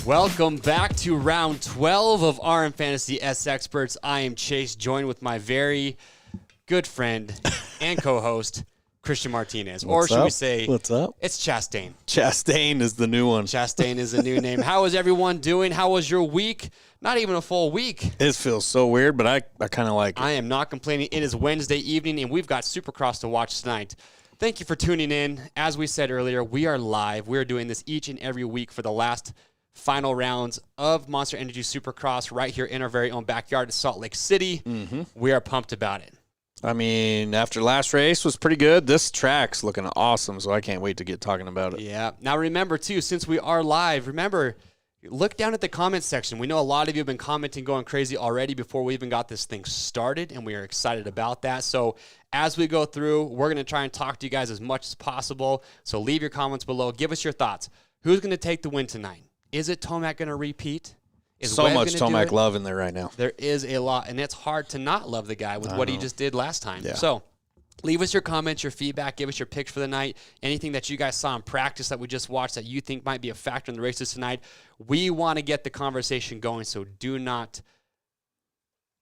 Welcome back to round 12 of RMFantasySXperts. I am Chase, joined with my very good friend and co-host, Christian Martinez. What's or should up? we say, what's up? It's Chastain. Chastain is the new one. Chastain is the new name. How is everyone doing? How was your week? Not even a full week. It feels so weird, but I kind of like it. I am not complaining. It is Wednesday evening, and we've got Supercross to watch tonight. Thank you for tuning in. As we said earlier, we are live. We are doing this each and every week for the last final rounds of Monster Energy Supercross right here in our very own backyard in Salt Lake City. We are pumped about it. I mean, after last race was pretty good. This track's looking awesome, so I can't wait to get talking about it. Yeah. Now, remember, too, since we are live, look down at the comments section. We know a lot of you have been commenting going crazy already before we even got this thing started, and we are excited about that. So as we go through, we're going to try and talk to you guys as much as possible. So leave your comments below. Give us your thoughts. Who's going to take the win tonight? Is it Tomac going to repeat? Is so Webb much gonna Tomac love in there right now. There is a lot, and it's hard to not love the guy with what he just did last time. Yeah. So leave us your comments, your feedback, give us your picks for the night, anything that you guys saw in practice that we just watched that you think might be a factor in the races tonight. We want to get the conversation going, so do not,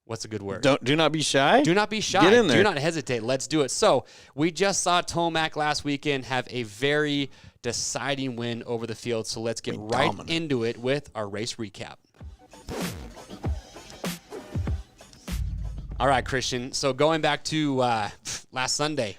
what's a good word? Do not be shy. Do not be shy. Get in there. Do not hesitate. Let's do it. So we just saw Tomac last weekend have a very deciding win over the field, so let's get right into it with our race recap. All right, Christian. So going back to last Sunday.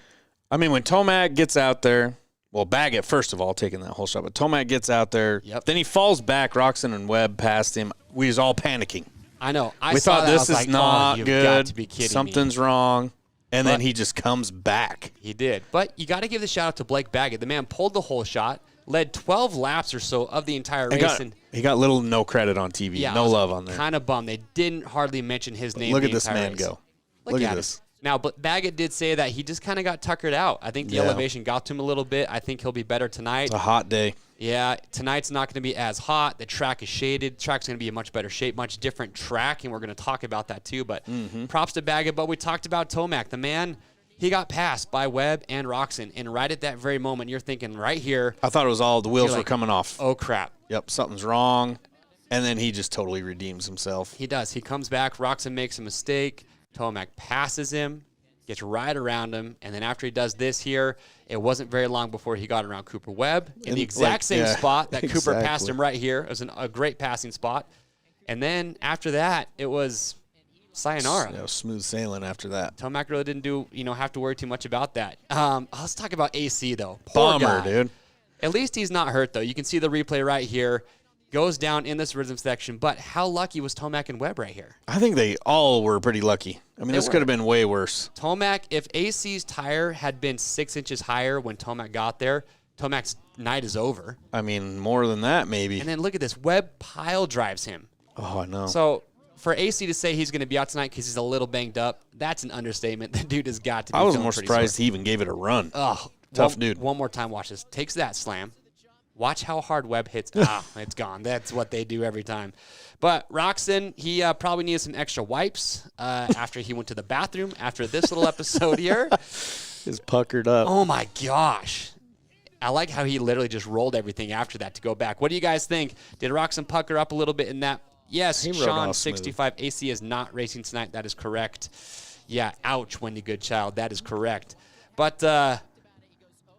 I mean, when Tomac gets out there, well, Baggett, first of all, taking that whole shot, but Tomac gets out there, then he falls back, Roczen and Webb past him. We was all panicking. I know. We thought this is not good. good. To be kidding Something's wrong. And then he just comes back. He did. But you got to give the shout out to Blake Baggett. The man pulled the whole shot, led 12 laps or so of the entire race. He got little no credit on TV. Yeah, no love on there. Kind of bummed. They didn't hardly mention his name. Look at this man race. go. Look at this. Now, but Baggett did say that he just kind of got tuckered out. I think the elevation got to him a little bit. I think he'll be better tonight. It's a hot day. Yeah, tonight's not going to be as hot. The track is shaded. The track's going to be in much better shape, much different track, and we're going to talk about that too. But props to Baggett. But we talked about Tomac. The man, he got passed by Webb and Roczen, and right at that very moment, you're thinking right here. I thought it was all the wheels were coming off. Oh, crap. Yep, something's wrong. And then he just totally redeems himself. He does. He comes back. Roczen makes a mistake. Tomac passes him, gets right around him, and then after he does this here, it wasn't very long before he got around Cooper Webb in the exact same spot that Cooper passed him right here. It was a great passing spot. And then after that, it was sayonara. Yeah, smooth sailing after that. Tomac really didn't have to worry too much about that. Let's talk about AC, though. Poor Bummer, guy. dude. At least he's not hurt, though. You can see the replay right here. Goes down in this rhythm section, but how lucky was Tomac and Webb right here? I think they all were pretty lucky. I mean, this could have been way worse. Tomac, if AC's tire had been 6 inches higher when Tomac got there, Tomac's night is over. I mean, more than that, maybe. And then look at this. Webb pile drives him. Oh, I know. So for AC to say he's going to be out tonight because he's a little banged up, that's an understatement. The dude has got to be I was more surprised he even gave it a run. Oh, tough dude. One more time, watch this. Takes that slam. Watch how hard Webb hits. It's gone. That's what they do every time. But Roczen, he probably needed some extra wipes after he went to the bathroom after this little episode here. He's puckered up. Oh, my gosh. I like how he literally just rolled everything after that to go back. What do you guys think? Did Roczen pucker up a little bit in that? Yes, Sean 65 AC is not racing tonight. That is correct. Yeah, ouch, Wendy Goodchild. That is correct. But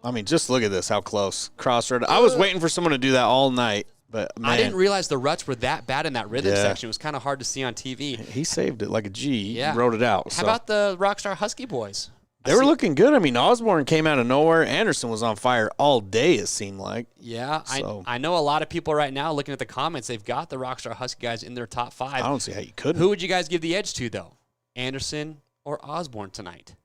I mean, just look at this, how close. Crossroad. I was waiting for someone to do that all night, but man. I didn't realize the ruts were that bad in that rhythm section. It was kind of hard to see on TV. He saved it like a G. Yeah. He wrote it out. How about the Rockstar Husky boys? They were looking good. I mean, Osborne came out of nowhere. Anderson was on fire all day, it seemed like. Yeah, so. I know a lot of people right now looking at the comments, they've got the Rockstar Husky guys in their top 5. I don't see how you couldn't. Who would you guys give the edge to, though? Anderson or Osborne tonight?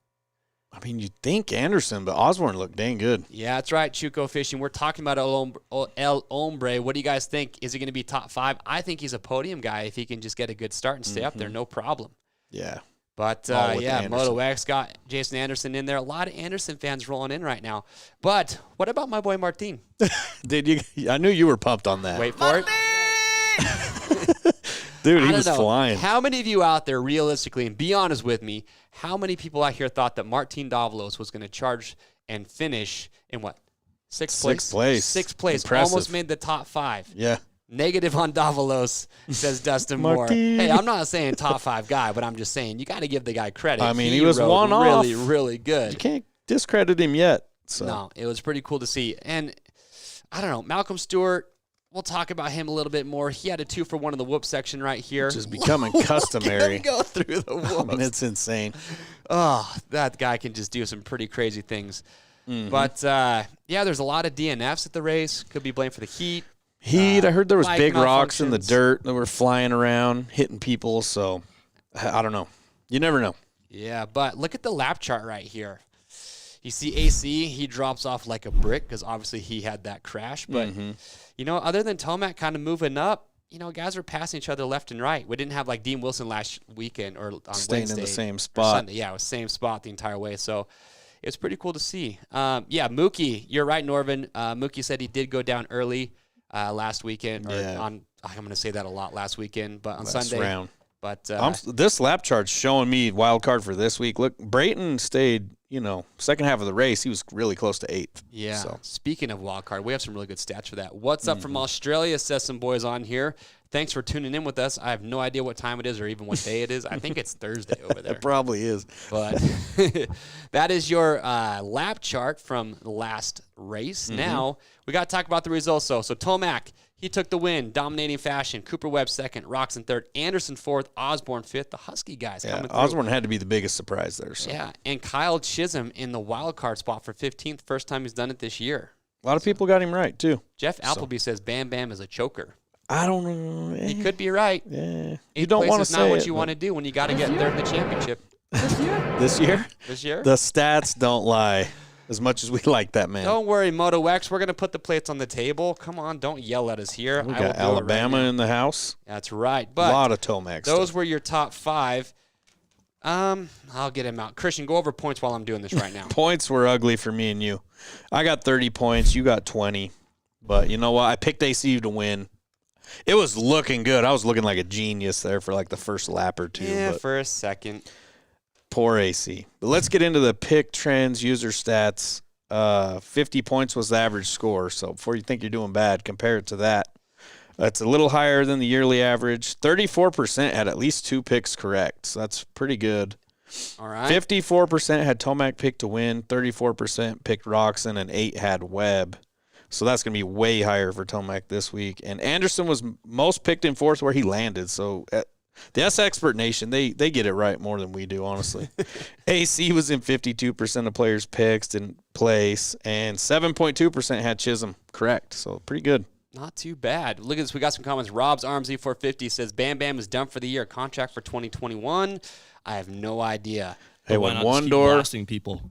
I mean, you'd think Anderson, but Osborne looked dang good. Yeah, that's right, Chuco Fishing. We're talking about El Hombre. What do you guys think? Is he going to be top 5? I think he's a podium guy if he can just get a good start and stay up there, no problem. Yeah. But, Moto X got Jason Anderson in there. A lot of Anderson fans rolling in right now. But what about my boy Martin? I knew you were pumped on that. Wait for it. Dude, he was flying. How many of you out there, realistically, and be honest with me, how many people out here thought that Martin Davalos was going to charge and finish in what? Sixth place. Sixth place. Impressive. Almost made the top 5. Yeah. Negative on Davalos, says Dustin Moore. Hey, I'm not saying top 5 guy, but I'm just saying you got to give the guy credit. I mean, he was one off. Really, really good. You can't discredit him yet. So. No, it was pretty cool to see. And I don't know, Malcolm Stewart, we'll talk about him a little bit more. He had a 2-for-1 in the whoop section right here. Which is becoming customary. Go through the whoops. I mean, it's insane. Oh, that guy can just do some pretty crazy things. But, there's a lot of DNFs at the race. Could be blamed for the heat. I heard there was big rocks in the malfunctions. dirt that were flying around, hitting people. So, I don't know. You never know. Yeah, but look at the lap chart right here. You see AC, he drops off like a brick because obviously he had that crash. But, other than Tomac kind of moving up, guys were passing each other left and right. We didn't have like Dean Wilson last weekend or on Staying Wednesday in the same spot. Sunday. Yeah, it was same spot the entire way. So it's pretty cool to see. Mookie, you're right, Norvin. Mookie said he did go down early last weekend. I'm going to say that a lot last weekend, but on Sunday. Round. But this lap chart's showing me wild card for this week. Look, Brayton stayed, second half of the race, he was really close to 8th. Yeah. So. Speaking of wild card, we have some really good stats for that. What's up from Australia, says some boys on here. Thanks for tuning in with us. I have no idea what time it is or even what day it is. I think it's Thursday over there. It probably is. But that is your lap chart from the last race. Now, we got to talk about the results. So Tomac, he took the win, dominating fashion. Cooper Webb second, Roczen third, Anderson fourth, Osborne fifth. The Husky guys coming through. Osborne had to be the biggest surprise there. So. Yeah, and Kyle Chisholm in the wild card spot for 15th. First time he's done it this year. A lot of people got him right, too. Jeff Appleby says Bam Bam is a choker. I don't know. He could be right. Yeah. You don't want to say not what it, you want to do when you got to get third in the championship. This year? This year? The stats don't lie. As much as we like that, man. Don't worry, Moto X. We're going to put the plates on the table. Come on, don't yell at us here. We got Alabama in the house. That's right. But a lot of Tomac those stuff. were your top 5. I'll get him out. Christian, go over points while I'm doing this right now. Points were ugly for me and you. I got 30 points. You got 20. But you know what? I picked AC to win. It was looking good. I was looking like a genius there for like the first lap or two. Yeah, but for a second. Poor AC. But let's get into the pick trends, user stats. 50 points was the average score. So before you think you're doing bad, compare it to that. That's a little higher than the yearly average. 34% had at least 2 picks correct. So that's pretty good. All right. 54% had Tomac picked to win. 34% picked Roczen, and 8 had Webb. So that's going to be way higher for Tomac this week. And Anderson was most picked in 4th where he landed. So the SXpert Nation, they get it right more than we do, honestly. AC was in 52% of players' picks in place, and 7.2% had Chisholm correct. So pretty good. Not too bad. Look at this. We got some comments. Rob's RMZ 450 says Bam Bam is done for the year. Contract for 2021. I have no idea. Hey, when when one door blasting people,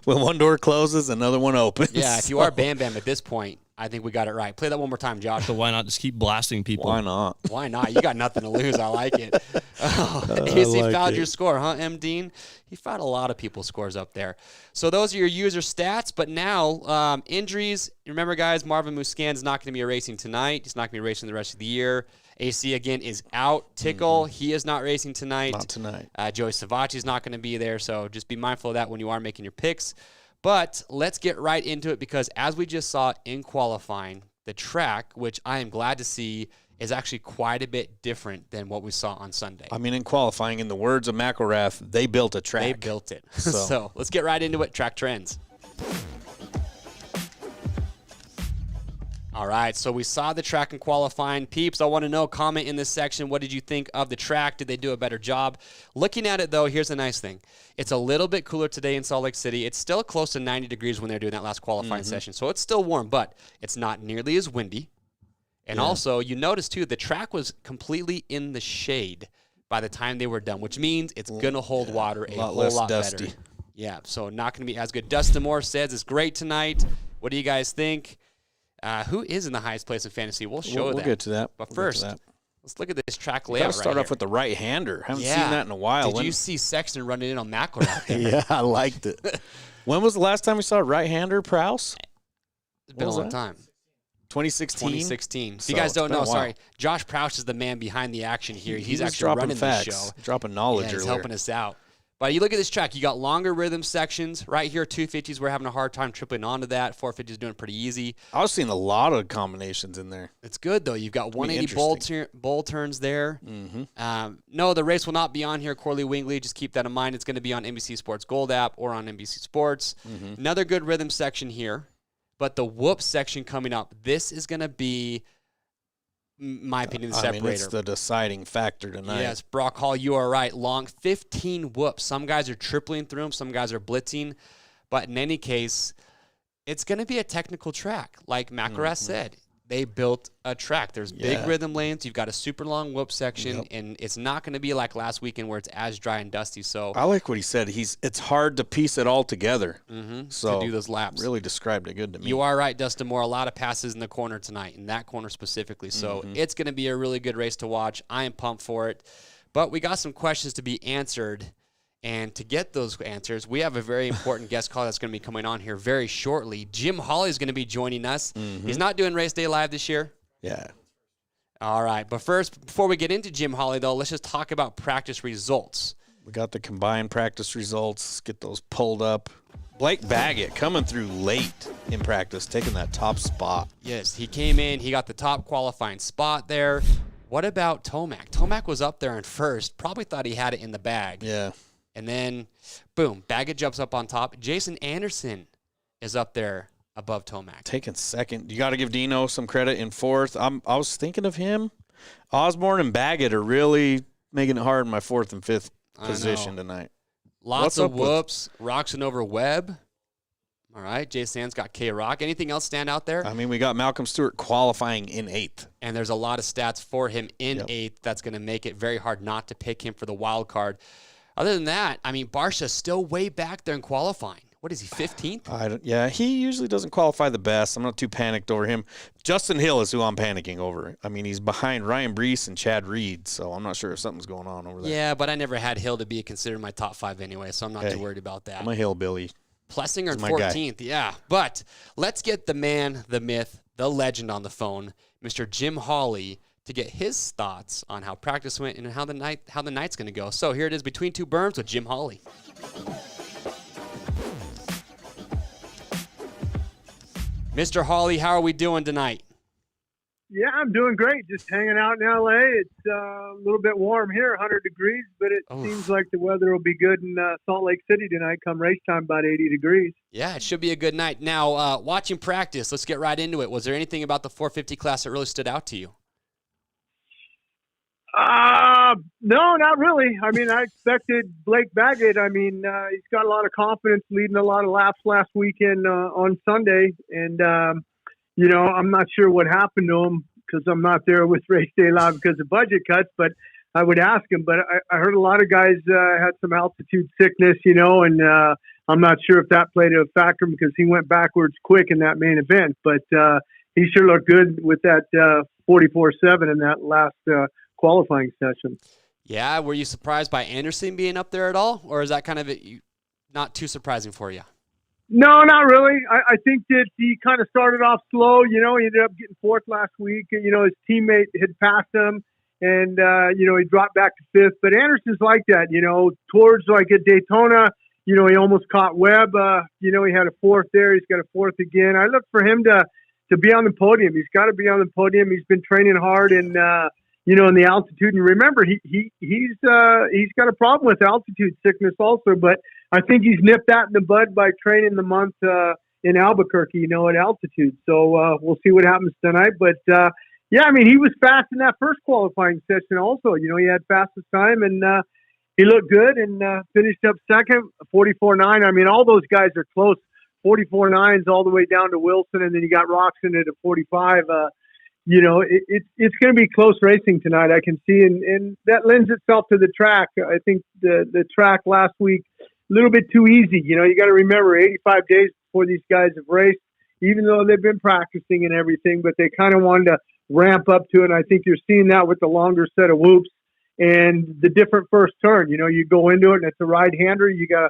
when one door closes, another one opens. Yeah, if you are Bam Bam at this point, I think we got it right. Play that one more time, Josh. so why not just keep blasting people? Why not? Why not? You got nothing to lose. I like it. AC like fouled it. your score, huh, M. Dean? He fouled a lot of people's scores up there. So those are your user stats. But now, injuries. Remember, guys, Marvin Muscan's not going to be racing tonight. He's not going to be racing the rest of the year. AC, again, is out. Tickle, he is not racing tonight. Not tonight. Joey Savacci's not going to be there. So just be mindful of that when you are making your picks. But let's get right into it because as we just saw in qualifying, the track, which I am glad to see, is actually quite a bit different than what we saw on Sunday. I mean, in qualifying, in the words of McElrath, they built a track. They built it. So let's get right into it. Track trends. All right, so we saw the track in qualifying. Peeps, I want to know, comment in this section, what did you think of the track? Did they do a better job? Looking at it, though, here's the nice thing. It's a little bit cooler today in Salt Lake City. It's still close to 90 degrees when they're doing that last qualifying session, so it's still warm, but it's not nearly as windy. And also, you notice, too, the track was completely in the shade by the time they were done, which means it's going to hold water a whole lot dusty. better. Yeah, so not going to be as good. Dustin Moore says it's great tonight. What do you guys think? Who is in the highest place in fantasy? We'll show that. We'll get to that. But first, let's look at this track layout. Gotta start off with the right-hander. Haven't seen that in a while. Did you see Sexton running in on McElrath there? Yeah, I liked it. When was the last time we saw a right-hander, Prowse? It's been a long time. 2016? 2016. So if you guys don't it's been know, a while. sorry, Josh Prowse is the man behind the action here. He's was actually dropping running facts, the show. dropping knowledge He's earlier. helping us out. But you look at this track, you got longer rhythm sections. Right here, 250s, we're having a hard time tripling onto that. 450s doing pretty easy. I was seeing a lot of combinations in there. It's good, though. You've got 180 bowl turns there. Mm-hmm. No, the race will not be on here, Corley Wingley. Just keep that in mind. It's going to be on NBC Sports Gold app or on NBC Sports. Mm-hmm. Another good rhythm section here. But the whoop section coming up, this is going to be, in my opinion, the separator. I mean, it's the deciding factor tonight. Yes, Brock Hall, you are right. Long 15 whoops. Some guys are tripling through them. Some guys are blitzing. But in any case, it's going to be a technical track. Like McElrath said, they built a track. There's big rhythm lanes. You've got a super long whoop section, and it's not going to be like last weekend where it's as dry and dusty. So I like what he said. It's hard to piece it all together. So to do those laps. Really described it good to me. You are right, Dustin Moore. A lot of passes in the corner tonight, in that corner specifically. So it's going to be a really good race to watch. I am pumped for it. But we got some questions to be answered. And to get those answers, we have a very important guest call that's going to be coming on here very shortly. Jim Holley is going to be joining us. He's not doing Race Day Live this year. Yeah. All right. But first, before we get into Jim Holley, though, let's just talk about practice results. We got the combined practice results. Let's get those pulled up. Blake Baggett coming through late in practice, taking that top spot. Yes, he came in. He got the top qualifying spot there. What about Tomac? Tomac was up there in first. Probably thought he had it in the bag. Yeah. And then, boom, Baggett jumps up on top. Jason Anderson is up there above Tomac. Taking second. You got to give Dino some credit in fourth. I was thinking of him. Osborne and Baggett are really making it hard in my fourth and fifth position tonight. Lots of whoops. Roxon over Webb. All right. Jay Sands got K-Rock. Anything else stand out there? I mean, we got Malcolm Stewart qualifying in eighth. And there's a lot of stats for him in eighth. That's going to make it very hard not to pick him for the wild card. Other than that, I mean, Barsha's still way back there in qualifying. What is he, 15th? Yeah, he usually doesn't qualify the best. I'm not too panicked over him. Justin Hill is who I'm panicking over. I mean, he's behind Ryan Brees and Chad Reed, so I'm not sure if something's going on over there. Yeah, but I never had Hill to be considered my top 5 anyway, so I'm not too worried about that. I'm a hillbilly. Plessinger in 14th, yeah. But let's get the man, the myth, the legend on the phone, Mr. Jim Holley, to get his thoughts on how practice went and how the night's going to go. So here it is, Between Two Berms with Jim Holley. Mr. Holley, how are we doing tonight? Yeah, I'm doing great. Just hanging out in L.A. It's a little bit warm here, 100 degrees, but it seems like the weather will be good in Salt Lake City tonight come race time, about 80 degrees. Yeah, it should be a good night. Now, watching practice, let's get right into it. Was there anything about the 450 class that really stood out to you? No, not really. I mean, I expected Blake Baggett. I mean, he's got a lot of confidence leading a lot of laps last weekend on Sunday. And, you know, I'm not sure what happened to him because I'm not there with Race Day Live because of budget cuts, but I would ask him. But I heard a lot of guys had some altitude sickness, you know, and I'm not sure if that played a factor because he went backwards quick in that main event. But he sure looked good with that 44.7 in that last qualifying session. Yeah, were you surprised by Anderson being up there at all, or is that kind of not too surprising for you? No, not really. I think that he kind of started off slow. You know, he ended up getting fourth last week. You know, his teammate had passed him, and, you know, he dropped back to fifth. But Anderson's like that, you know, towards like at Daytona, you know, he almost caught Webb. You know, he had a fourth there. He's got a fourth again. I look for him to be on the podium. He's got to be on the podium. He's been training hard and, you know, in the altitude. And remember, he's got a problem with altitude sickness also, but I think he's nipped that in the bud by training the month in Albuquerque, you know, at altitude. So we'll see what happens tonight. But, yeah, I mean, he was fast in that first qualifying session also. You know, he had fastest time, and he looked good and finished up second, 44.9. I mean, all those guys are close, 44.9s all the way down to Wilson, and then you got Roxon at a 45. You know, it's going to be close racing tonight, I can see, and that lends itself to the track. I think the track last week, a little bit too easy. You know, you got to remember 85 days before these guys have raced, even though they've been practicing and everything, but they kind of wanted to ramp up to it. And I think you're seeing that with the longer set of whoops and the different first turn. You know, you go into it and it's a right-hander. You got to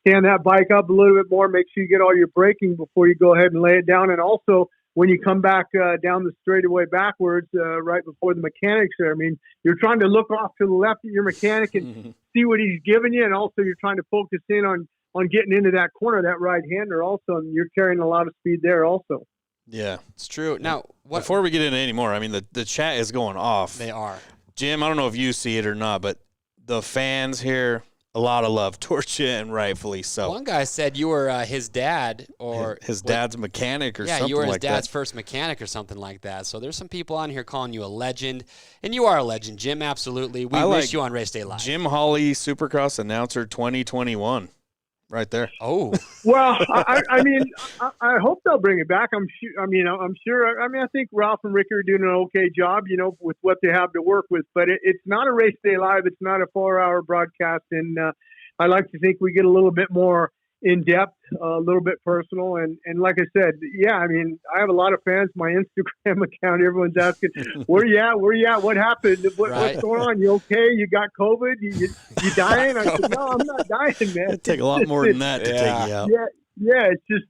stand that bike up a little bit more, make sure you get all your braking before you go ahead and lay it down. And also, when you come back down the straightaway backwards right before the mechanics there, I mean, you're trying to look off to the left at your mechanic and see what he's giving you, and also you're trying to focus in on getting into that corner, that right-hander also, and you're carrying a lot of speed there also. Yeah, it's true. Now, before we get into any more, I mean, the chat is going off. They are. Jim, I don't know if you see it or not, but the fans here, a lot of love towards you, and rightfully so. One guy said you were his dad, or his dad's mechanic, or something like that. Yeah, you were his dad's first mechanic or something like that. So there's some people on here calling you a legend, and you are a legend, Jim. Absolutely, we wish you on Race Day Live. Jim Holley, Supercross announcer 2021. right there. Oh, Well, I mean, I hope they'll bring it back. I'm sure. I'm sure. I think Ralph and Ricky are doing an okay job, with what they have to work with. But it's not a race day live. It's not a 4-hour broadcast, and I like to think we get a little bit more in depth, a little bit personal, and like I said, yeah. I mean, I have a lot of fans. My Instagram account, everyone's asking, "Where you at? Where you at? What happened? What's going on? You okay? You got COVID? You dying?" I said, "No, I'm not dying, man." It'd take a lot more than that to take you out. Yeah. It's just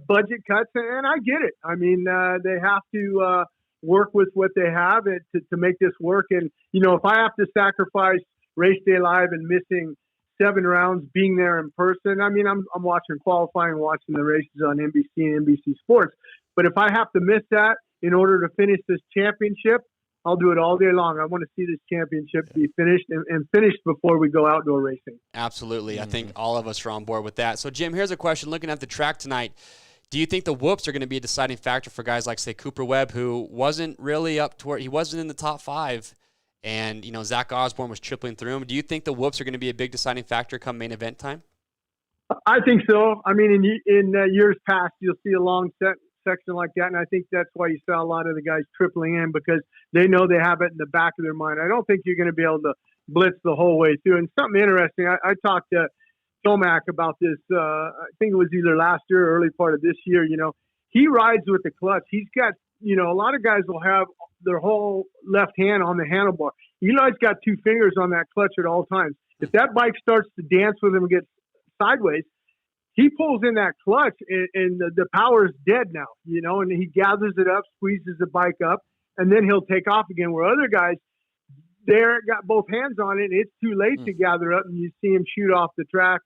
budget cuts, and I get it. I mean, they have to work with what they have to make this work. And if I have to sacrifice race day live and missing 7 rounds, being there in person. I mean, I'm watching qualifying, watching the races on NBC and NBC Sports. But if I have to miss that in order to finish this championship, I'll do it all day long. I want to see this championship be finished and finished before we go outdoor racing. Absolutely. Mm-hmm. I think all of us are on board with that. So, Jim, here's a question. Looking at the track tonight, do you think the whoops are going to be a deciding factor for guys like, say, Cooper Webb, who wasn't really up toward – he wasn't in the top 5, and, Zach Osborne was tripling through him. Do you think the whoops are going to be a big deciding factor come main event time? I think so. I mean, in years past, you'll see a long section like that, and I think that's why you saw a lot of the guys tripling in, because they know they have it in the back of their mind. I don't think you're going to be able to blitz the whole way through. And something interesting, I talked to Tomac about this, I think it was either last year or early part of this year. He rides with the clutch. He's got, a lot of guys will have their whole left hand on the handlebar. Eli's got 2 fingers on that clutch at all times. If that bike starts to dance with him and get sideways, he pulls in that clutch and the power is dead now, and he gathers it up, squeezes the bike up, and then he'll take off again. Where other guys, they're got both hands on it, and it's too late to gather up, and you see him shoot off the track.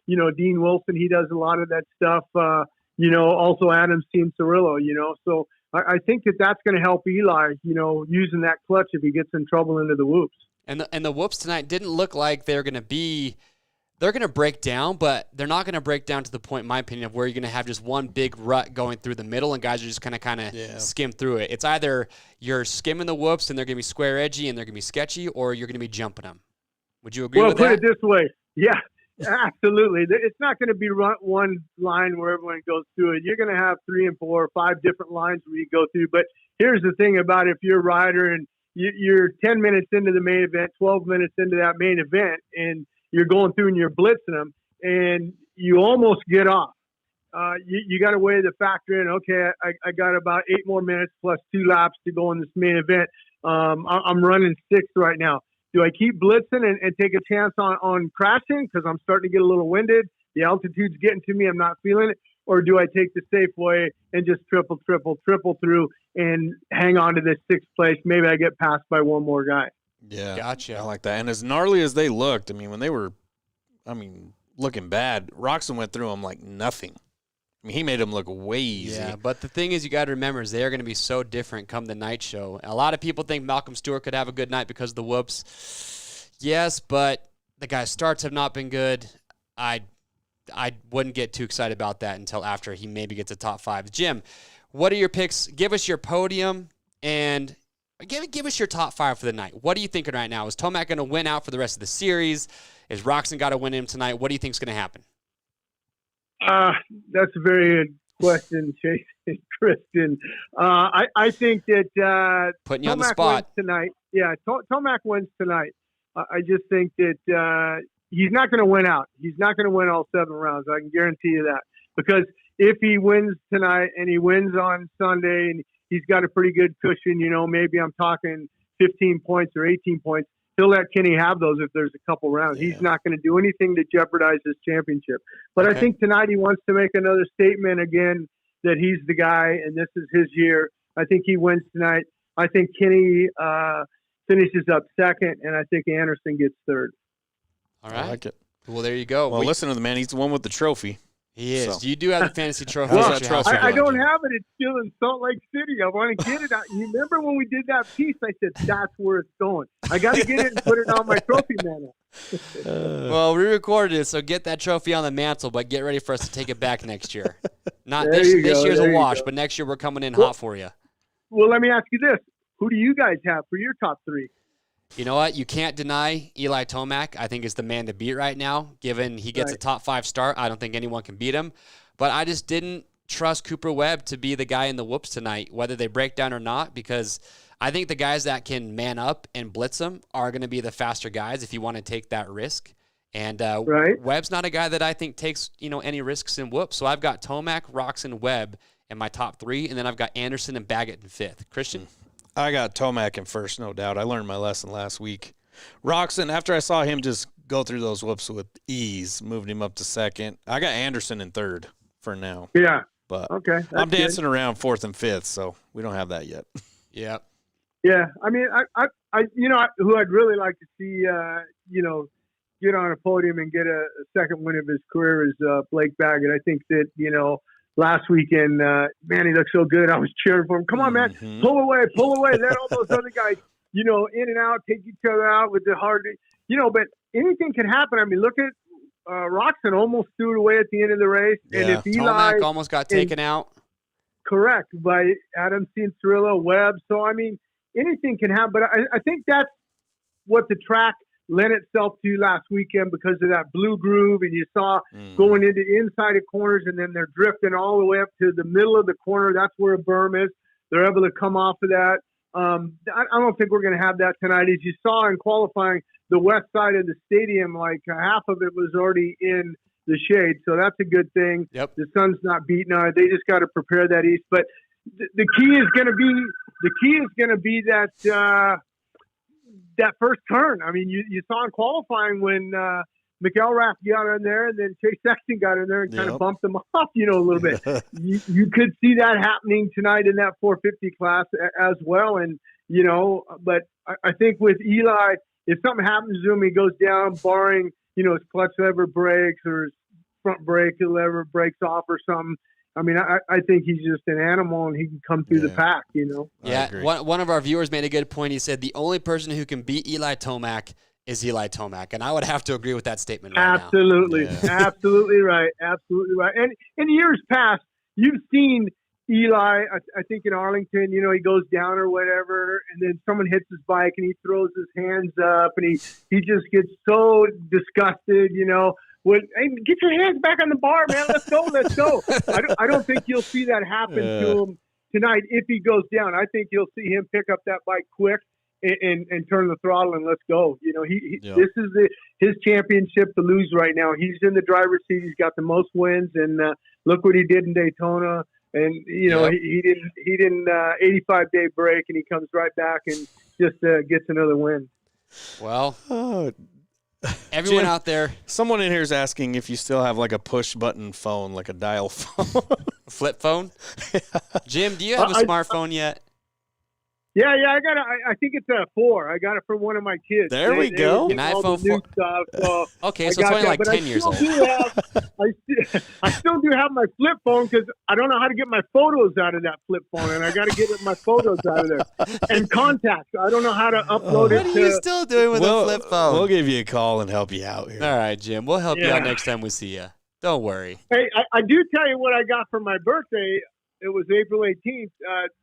Dean Wilson, he does a lot of that stuff. Also Adam Cianciarillo, so I think that's going to help Eli, using that clutch if he gets in trouble into the whoops. And the whoops tonight didn't look like they're going to break down, but they're not going to break down to the point, in my opinion, of where you're going to have just one big rut going through the middle and guys are just going to skim through it. It's either you're skimming the whoops and they're going to be square edgy and they're going to be sketchy, or you're going to be jumping them. Would you agree with that? Well, put it this way. Yeah, absolutely. It's not going to be one line where everyone goes through it. You're going to have 3 and 4 or 5 different lines where you go through. But here's the thing about if you're a rider and you're 10 minutes into the main event, 12 minutes into that main event, and you're going through and you're blitzing them, and you almost get off. You got to weigh the factor in. Okay, I got about 8 more minutes plus 2 laps to go in this main event. I'm running 6th right now. Do I keep blitzing and take a chance on crashing because I'm starting to get a little winded? The altitude's getting to me. I'm not feeling it. Or do I take the safe way and just triple through and hang on to this 6th place? Maybe I get passed by one more guy. Yeah, gotcha. I like that. And as gnarly as they looked, when they were, looking bad, Roxon went through them like nothing. He made them look way easy. Yeah, but the thing is, you got to remember, is they're going to be so different come the night show. A lot of people think Malcolm Stewart could have a good night because of the whoops. Yes, but the guy's starts have not been good. I wouldn't get too excited about that until after he maybe gets a top 5. Jim, what are your picks? Give us your podium and give us your top 5 for the night. What are you thinking right now? Is Tomac going to win out for the rest of the series? Is Roxon got to win him tonight? What do you think is going to happen? That's a very good question, Chase and Kristen. I think that putting you Tomac on the spot wins tonight. Yeah, Tomac wins tonight. I just think that he's not going to win out. He's not going to win all 7 rounds. I can guarantee you that. Because if he wins tonight and he wins on Sunday and he's got a pretty good cushion, maybe I'm talking 15 points or 18 points, he'll let Kenny have those if there's a couple rounds. Yeah. He's not going to do anything to jeopardize his championship. But I think tonight he wants to make another statement again that he's the guy and this is his year. I think he wins tonight. I think Kenny finishes up 2nd, and I think Anderson gets 3rd. All right. I like it. Well, there you go. Well, listen to the man. He's the one with the trophy. He is. So. You do have the fantasy trophy. Well, I don't have it. It's still in Salt Lake City. I want to get it out. You remember when we did that piece? I said, that's where it's going. I got to get it and put it on my trophy mantle. Well, we recorded it, so get that trophy on the mantle, but get ready for us to take it back next year. Not this year's a wash, but next year we're coming in hot for you. Well, let me ask you this. Who do you guys have for your top 3? You know what? You can't deny Eli Tomac, I think, is the man to beat right now. Given he gets a top 5 start, I don't think anyone can beat him. But I just didn't trust Cooper Webb to be the guy in the whoops tonight, whether they break down or not, because I think the guys that can man up and blitz them are going to be the faster guys if you want to take that risk. And Webb's not a guy that I think takes, any risks in whoops. So I've got Tomac, Roczen, Webb in my top 3, and then I've got Anderson and Baggett in 5th. Christian? I got Tomac in first, no doubt. I learned my lesson last week. Roczen, after I saw him just go through those whoops with ease, moved him up to 2nd. I got Anderson in 3rd for now. Yeah. But okay, I'm dancing around 4th and 5th, so we don't have that yet. Yeah. Yeah. I mean, I who I'd really like to see, get on a podium and get a second win of his career is Blake Baggett. I think that, last weekend, man, he looked so good. I was cheering for him. Come on, man. Pull away. Let all those other guys, in and out, take each other out with the hard, but anything can happen. I mean, look at Roczen almost threw it away at the end of the race. Yeah. And if Eli Tomac almost got taken out. Correct, by Adam Cianciarulo, Webb. So, I mean, anything can happen. But I think that's what the track lent itself to last weekend because of that blue groove, and you saw going into inside of corners, and then they're drifting all the way up to the middle of the corner. That's where a berm is. They're able to come off of that. I don't think we're going to have that tonight. As you saw in qualifying, the west side of the stadium, like half of it was already in the shade, so that's a good thing. Yep. The sun's not beating on it. They just got to prepare that east. But the key is going to be that. That first turn. I mean, you saw in qualifying when McElrath got in there and then Chase Sexton got in there and kind of bumped them off, a little bit. you could see that happening tonight in that 450 class as well. And, but I think with Eli, if something happens to him, he goes down, barring, his clutch lever breaks or his front brake lever breaks off or something. I mean, I think he's just an animal, and he can come through the pack, Yeah, one of our viewers made a good point. He said the only person who can beat Eli Tomac is Eli Tomac, and I would have to agree with that statement right Absolutely. now. Yeah. Absolutely right. Absolutely right. And in years past, you've seen Eli, I think in Arlington, he goes down or whatever, and then someone hits his bike, and he throws his hands up, and he just gets so disgusted, hey, get your hands back on the bar, man. Let's go. I don't think you'll see that happen to him tonight if he goes down. I think you'll see him pick up that bike quick and turn the throttle and let's go. This is his championship to lose right now. He's in the driver's seat. He's got the most wins, and look what he did in Daytona. And he didn't 85-day break, and he comes right back and just gets another win. Well. Everyone Jim, out there. Someone in here is asking if you still have like a push button phone, like a dial phone. Flip phone? Jim, do you have a smartphone yet? Yeah, I think it's a 4. I got it from one of my kids. There we go. An iPhone 4. Stuff, so okay, so it's only like 10 years old. I still do have my flip phone because I don't know how to get my photos out of that flip phone, and I got to get my photos out of there. And contacts. I don't know how to upload it. What are you still doing with a flip phone? We'll give you a call and help you out here. All right, Jim. We'll help you out next time we see you. Don't worry. Hey, I do tell you what I got for my birthday. It was April 18th.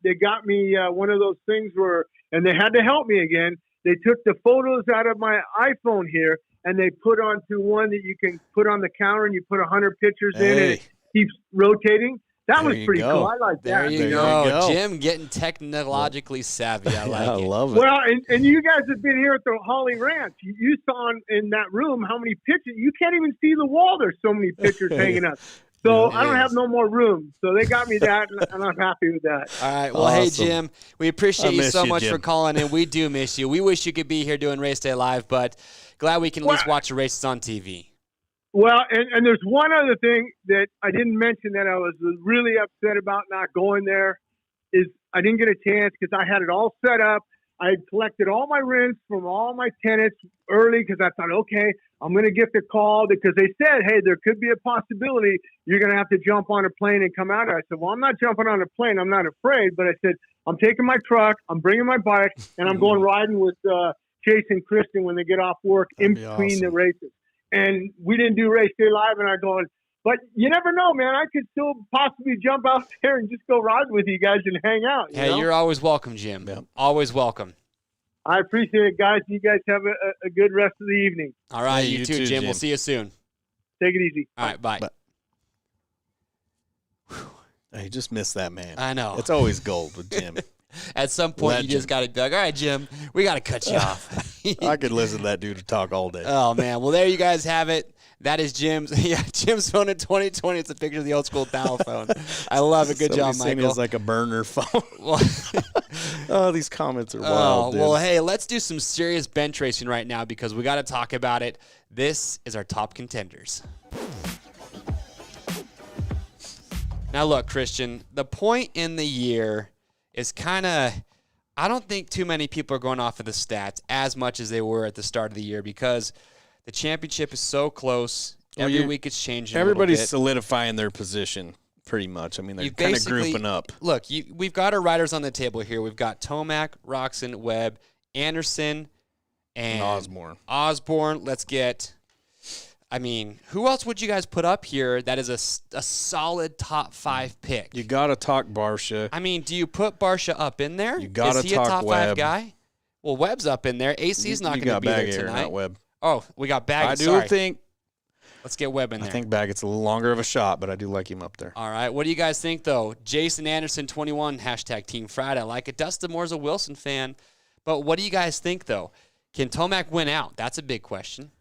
They got me one of those things and they had to help me again. They took the photos out of my iPhone here, and they put onto one that you can put on the counter, and you put 100 pictures in, and it keeps rotating. That was pretty cool. I like that. There you go. Jim getting technologically savvy. I like it. I love it. Well, and you guys have been here at the Holley Ranch. You saw in that room how many pictures. You can't even see the wall. There's so many pictures hanging up. So I don't have no more room. So they got me that, and I'm happy with that. All right. Well, Hey, Jim, we appreciate you so much for calling in. We do miss you. We wish you could be here doing Race Day Live, but glad we can at least watch the races on TV. Well, and there's one other thing that I didn't mention that I was really upset about not going there is I didn't get a chance because I had it all set up. I had collected all my rents from all my tenants early because I thought, okay, I'm going to get the call because they said, hey, there could be a possibility you're going to have to jump on a plane and come out. I said, well, I'm not jumping on a plane. I'm not afraid. But I said, I'm taking my truck, I'm bringing my bike, and I'm going riding with Chase and Kristen when they get off work in between the races. And we didn't do Race Day Live, and I'm going, but you never know, man. I could still possibly jump out there and just go ride with you guys and hang out. You're always welcome, Jim. Yep. Always welcome. I appreciate it, guys. You guys have a good rest of the evening. All right, Hey, you too, Jim. We'll see you soon. Take it easy. All right, bye. I just missed that, man. I know. It's always gold with Jim. At some point, you just got to be like, all right, Jim, we got to cut you off. I could listen to that dude talk all day. Oh, man. Well, there you guys have it. That is Jim's. Yeah, Jim's phone in 2020. It's a picture of the old school dial phone. I love it. Good job, Michael. It's like a burner phone. Oh, these comments are wild, dude. Well, hey, let's do some serious bench racing right now because we got to talk about it. This is our top contenders. Now, look, Christian, the point in the year is kind of, I don't think too many people are going off of the stats as much as they were at the start of the year because the championship is so close. Every week it's changing. Everybody's solidifying their position pretty much. I mean, they're kind of grouping up. Look, we've got our riders on the table here. We've got Tomac, Roczen, Webb, Anderson, and Osborne. Let's get, I mean, who else would you guys put up here that is a solid top 5 pick? You got to talk Barsha. I mean, do you put Barsha up in there? You got to talk Webb. Is he a top 5 guy? Well, Webb's up in there. AC's not going to be there tonight. Not Webb. Oh, we got Baggett. I do think. Let's get Webb in there. I think Baggett's a little longer of a shot, but I do like him up there. All right. What do you guys think, though? Jason Anderson, 21, hashtag Team Friday. I like it. Dustin Moore's a Wilson fan. But what do you guys think, though? Can Tomac win out? That's a big question.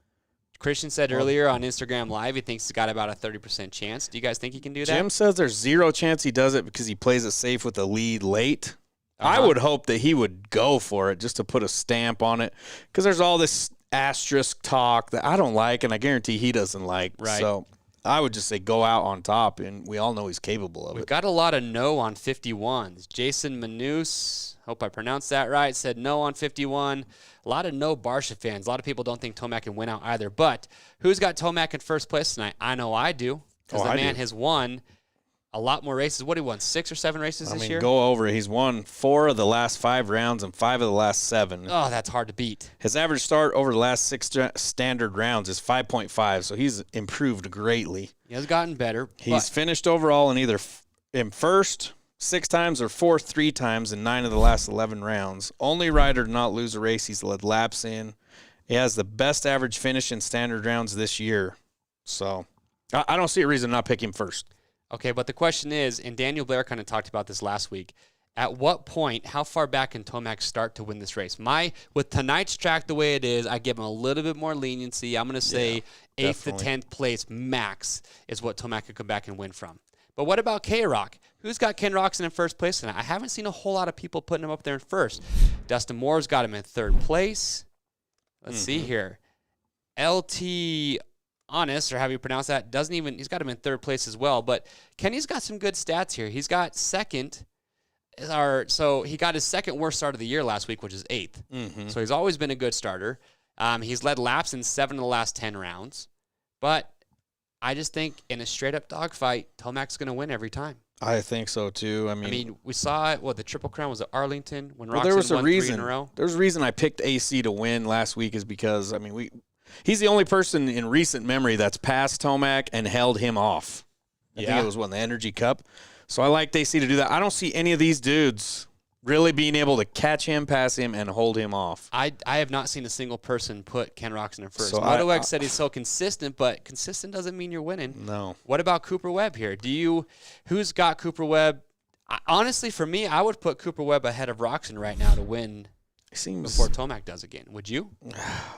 Christian said earlier on Instagram Live he thinks he's got about a 30% chance. Do you guys think he can do that? Jim says there's 0 chance he does it because he plays it safe with a lead late. I would hope that he would go for it just to put a stamp on it because there's all this asterisk talk that I don't like and I guarantee he doesn't like. Right. So I would just say go out on top, and we all know he's capable of it. We've got a lot of no on 51s. Jason Manus, hope I pronounced that right, said no on 51. A lot of no Barsha fans. A lot of people don't think Tomac can win out either. But who's got Tomac in first place tonight? I know I do because the man has won a lot more races. What, he won 6 or 7 races this year? Go over it. He's won 4 of the last 5 rounds and 5 of the last 7. Oh, that's hard to beat. His average start over the last 6 standard rounds is 5.5, so he's improved greatly. He has gotten better. He's finished overall in either in first 6 times or fourth 3 times in 9 of the last 11 rounds. Only rider to not lose a race he's led laps in. He has the best average finish in standard rounds this year. So I don't see a reason to not pick him first. Okay, but the question is, and Daniel Blair kind of talked about this last week, at what point, how far back can Tomac start to win this race? With tonight's track the way it is, I give him a little bit more leniency. I'm going to say 8th to 10th place max is what Tomac could come back and win from. But what about K-Rock? Who's got Ken Roczen in first place tonight? I haven't seen a whole lot of people putting him up there in first. Dustin Moore's got him in 3rd place. Let's see here. LT Honest, or how you pronounce that, he's got him in 3rd place as well. But Kenny's got some good stats here. He's got second, so he got his 2nd worst start of the year last week, which is 8th. So he's always been a good starter. He's led laps in 7 of the last 10 rounds. But I just think in a straight-up dogfight, Tomac's going to win every time. I think so, too. I mean we saw it. The Triple Crown was at Arlington when Roczen there was won 3 in a row. There's a reason I picked AC to win last week is because, he's the only person in recent memory that's passed Tomac and held him off. I think it was the Energy Cup. So I like AC to do that. I don't see any of these dudes really being able to catch him, pass him, and hold him off. I have not seen a single person put Ken Roczen in first. Motowex said he's so consistent, but consistent doesn't mean you're winning. No. What about Cooper Webb here? Who's got Cooper Webb? Honestly, for me, I would put Cooper Webb ahead of Roczen right now to win before Tomac does again. Would you?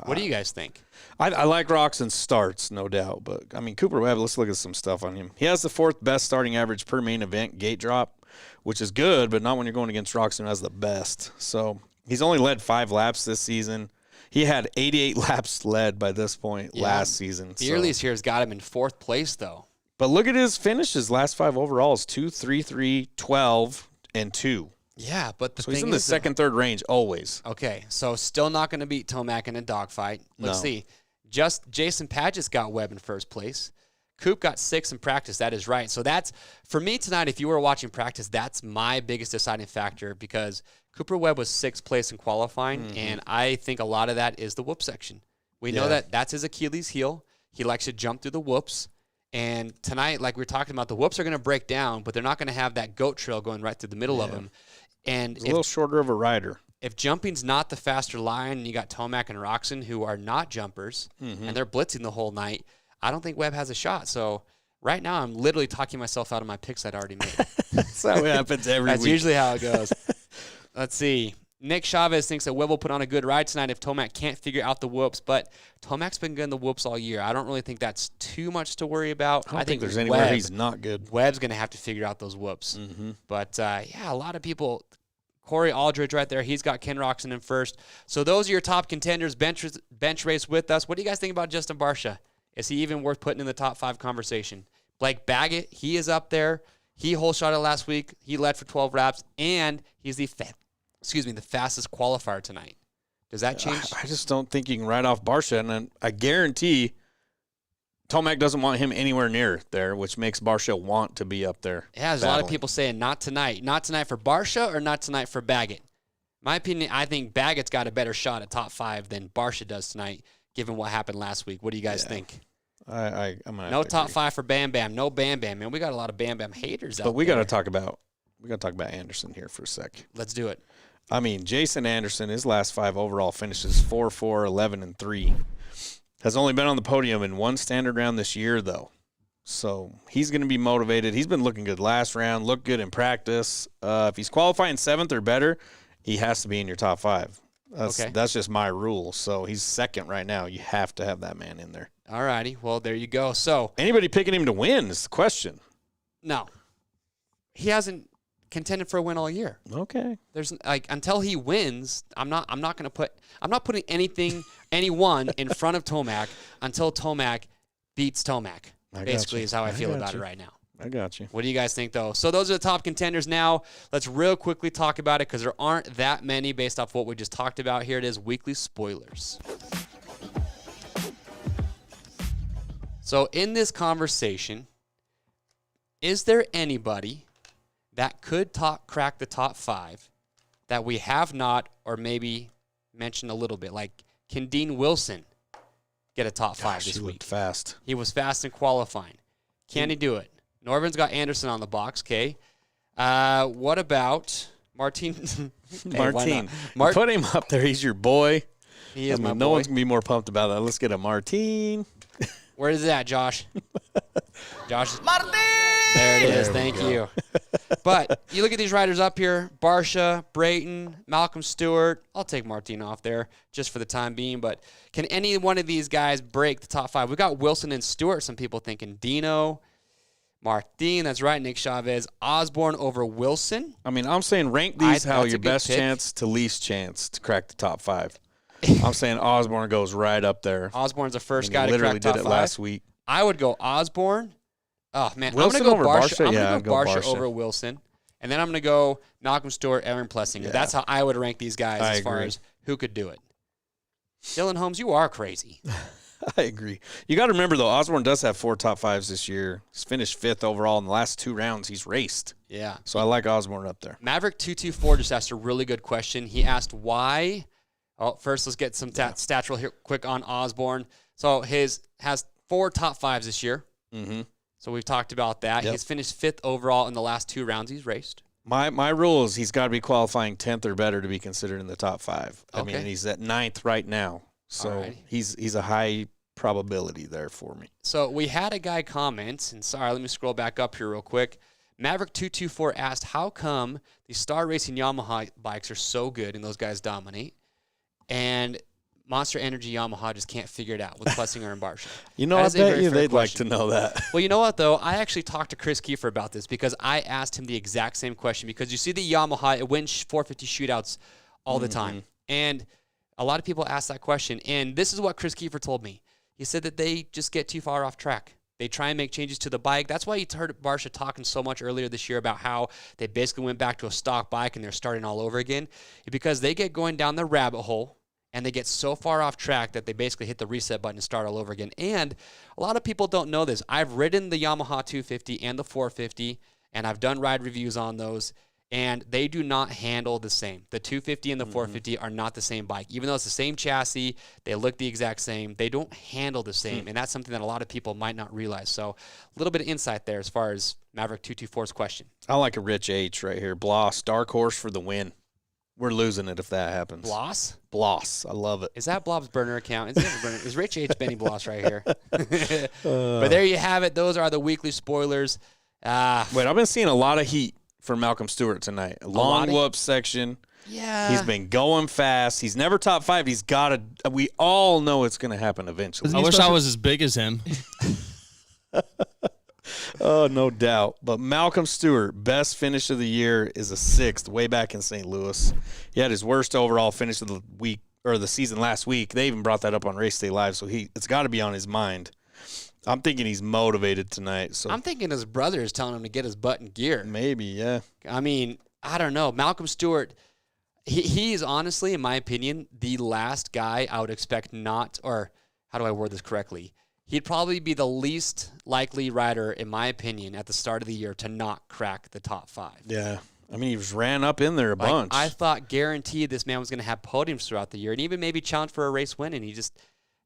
What do you guys think? I like Roczen's starts, no doubt. But, Cooper Webb, let's look at some stuff on him. He has the 4th best starting average per main event gate drop, which is good, but not when you're going against Roczen, who has the best. So he's only led 5 laps this season. He had 88 laps led by this point last season. The earliest here has got him in 4th place, though. But look at his finishes. Last 5 overalls, 2, 3, 3, 12, and 2. Yeah, but he's in the 2nd, 3rd range always. Okay, so still not going to beat Tomac in a dogfight. Let's see. Just Jason Padgett's got Webb in 1st place. Coop got 6 in practice. That is right. So that's, for me tonight, if you were watching practice, that's my biggest deciding factor because Cooper Webb was 6th place in qualifying, and I think a lot of that is the whoop section. We know that that's his Achilles heel. He likes to jump through the whoops. And tonight, like we were talking about, the whoops are going to break down, but they're not going to have that goat trail going right through the middle of them. And he's a little shorter of a rider. if jumping's not the faster line, and you got Tomac and Roxon who are not jumpers, and they're blitzing the whole night, I don't think Webb has a shot. So right now I'm literally talking myself out of my picks I'd already made. That's how it happens every week. That's usually how it goes. Let's see. Nick Chavez thinks that Webb will put on a good ride tonight if Tomac can't figure out the whoops, but Tomac's been good in the whoops all year. I don't really think that's too much to worry about. I don't think there's anywhere he's not good. Webb's going to have to figure out those whoops. But, yeah, a lot of people – Corey Aldridge right there. He's got Ken Roxon in first. So those are your top contenders, bench race with us. What do you guys think about Justin Barcia? Is he even worth putting in the top 5 conversation? Blake Baggett, he is up there. He whole shot it last week. He led for 12 reps, and he's the fastest qualifier tonight. Does that change? I just don't think you can write off Barcia, and I guarantee Tomac doesn't want him anywhere near there, which makes Barcia want to be up there. Yeah, there's a lot of people saying not tonight. Not tonight for Barcia or not tonight for Baggett? My opinion, I think Baggett's got a better shot at top 5 than Barcia does tonight, given what happened last week. What do you guys think? I'm gonna no top 5 for Bam Bam. No Bam Bam. Man, we got a lot of Bam Bam haters out there. But we got to talk about Anderson here for a sec. Let's do it. I mean, Jason Anderson, his last 5 overall finishes 4-4, 11-3. Has only been on the podium in 1 standard round this year, though. So he's going to be motivated. He's been looking good last round, looked good in practice. If he's qualifying 7th or better, he has to be in your top 5. That's just my rule. So he's 2nd right now. You have to have that man in there. All righty. Well, there you go. So anybody picking him to win is the question. No. He hasn't contended for a win all year. Okay. There's until he wins, I'm not putting anyone in front of Tomac until Tomac beats Tomac. Basically is how I feel about it right now. I got you. What do you guys think, though? So those are the top contenders now. Let's real quickly talk about it because there aren't that many based off what we just talked about. Here it is, weekly spoilers. So in this conversation, is there anybody that could crack the top 5 that we have not or maybe mentioned a little bit? Like, can Dean Wilson get a top 5 this week? He looked fast. He was fast in qualifying. Can he do it? Norvin's got Anderson on the box, okay. What about Martin? Martin. Put him up there. He's your boy. He is my boy. No one's going to be more pumped about that. Let's get a Martin. Where is it at, Josh? Josh. Martin! There it is. Thank you. But you look at these riders up here, Barcia, Brayton, Malcolm Stewart. I'll take Martin off there just for the time being. But can any one of these guys break the top 5? We got Wilson and Stewart. Some people thinking Dino, Martin. That's right, Nick Chavez. Osborne over Wilson. I mean, I'm saying rank these how your best chance to least chance to crack the top 5. I'm saying Osborne goes right up there. Osborne's the first guy to crack top 5. Literally did it last week. I would go Osborne. Oh, man. Wilson I'm going to go Barcia? I'm going to go Barcia over Wilson. And then I'm going to go Malcolm Stewart, Aaron Plessinger. Yeah. That's how I would rank these guys as far as who could do it. Dylan Holmes, you are crazy. I agree. You got to remember, though, Osborne does have 4 top 5s this year. He's finished 5th overall in the last 2 rounds. He's raced. Yeah. So I like Osborne up there. Maverick224 just asked a really good question. He asked why. Oh, first, let's get some stats real here quick on Osborne. So his has 4 top 5s this year. Mm-hmm. So we've talked about that. Yep. He's finished 5th overall in the last 2 rounds he's raced. My rule is he's got to be qualifying 10th or better to be considered in the top 5. I mean, he's at 9th right now. So he's a high probability there for me. So we had a guy comment, and sorry, let me scroll back up here real quick. Maverick224 asked, how come the Star Racing Yamaha bikes are so good and those guys dominate, and Monster Energy Yamaha just can't figure it out with Plessinger and Barcia? You know, I bet you they'd like to know that. Well, you know what, though? I actually talked to Chris Kiefer about this because I asked him the exact same question because you see the Yamaha, it wins 450 shootouts all the time. And a lot of people ask that question, and this is what Chris Kiefer told me. He said that they just get too far off track. They try and make changes to the bike. That's why you heard Barcia talking so much earlier this year about how they basically went back to a stock bike and they're starting all over again. Because they get going down the rabbit hole and they get so far off track that they basically hit the reset button and start all over again. And a lot of people don't know this. I've ridden the Yamaha 250 and the 450, and I've done ride reviews on those, and they do not handle the same. The 250 and the 450 are not the same bike. Even though it's the same chassis, they look the exact same. They don't handle the same, and that's something that a lot of people might not realize. So a little bit of insight there as far as Maverick 224's question. I like a Rich H right here. Bloss, dark horse for the win. We're losing it if that happens. Bloss? Bloss. I love it. Is that Blob's burner account? Is Rich H. Benny Bloss right here? But there you have it. Those are the weekly spoilers. Wait, I've been seeing a lot of heat for Malcolm Stewart tonight. A long whoop section. Yeah. He's been going fast. He's never top 5. He's got to – we all know it's going to happen eventually. I wish I was as big as him. Oh, no doubt. But Malcolm Stewart, best finish of the year is a 6th way back in St. Louis. He had his worst overall finish of the week or the season last week. They even brought that up on Race Day Live, so it's got to be on his mind. I'm thinking he's motivated tonight. So I'm thinking his brother is telling him to get his butt in gear. Maybe, yeah. I mean, I don't know. Malcolm Stewart, he is honestly, in my opinion, the last guy I would expect not, or how do I word this correctly? He'd probably be the least likely rider, in my opinion, at the start of the year to not crack the top 5. Yeah. I mean, he was ran up in there a bunch. I thought guaranteed this man was going to have podiums throughout the year and even maybe challenge for a race win, and he just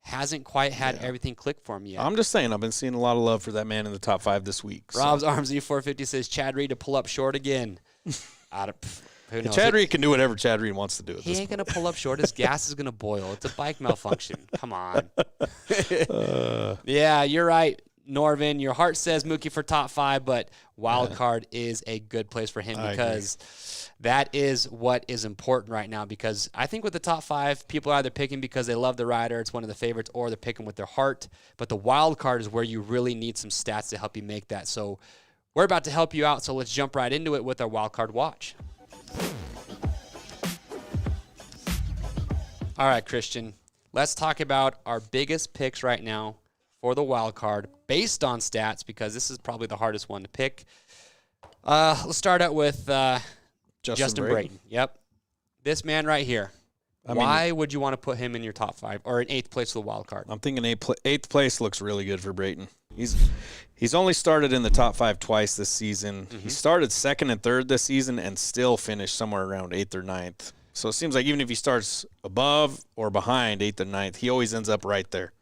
hasn't quite had everything click for him yet. I'm just saying, I've been seeing a lot of love for that man in the top 5 this week. Rob's Arms E450 says Chad Reed to pull up short again. Who knows? Chad Reed can do whatever Chad Reed wants to do. He ain't going to pull up short. His gas is going to boil. It's a bike malfunction. Come on. Yeah, you're right, Norvin. Your heart says Mookie for top 5, but wild card is a good place for him because that is what is important right now. Because I think with the top 5, people are either picking because they love the rider, it's one of the favorites, or they're picking with their heart. But the wild card is where you really need some stats to help you make that. So we're about to help you out, so let's jump right into it with our wild card watch. All right, Christian, let's talk about our biggest picks right now for the wild card based on stats, because this is probably the hardest one to pick. Let's start out with Justin Brayton. Yep. This man right here. Why would you want to put him in your top 5 or in 8th place for the wild card? I'm thinking 8th place looks really good for Brayton. He's only started in the top 5 twice this season. Mm-hmm. He started 2nd and 3rd this season and still finished somewhere around 8th or 9th. So it seems like even if he starts above or behind 8th and 9th, he always ends up right there.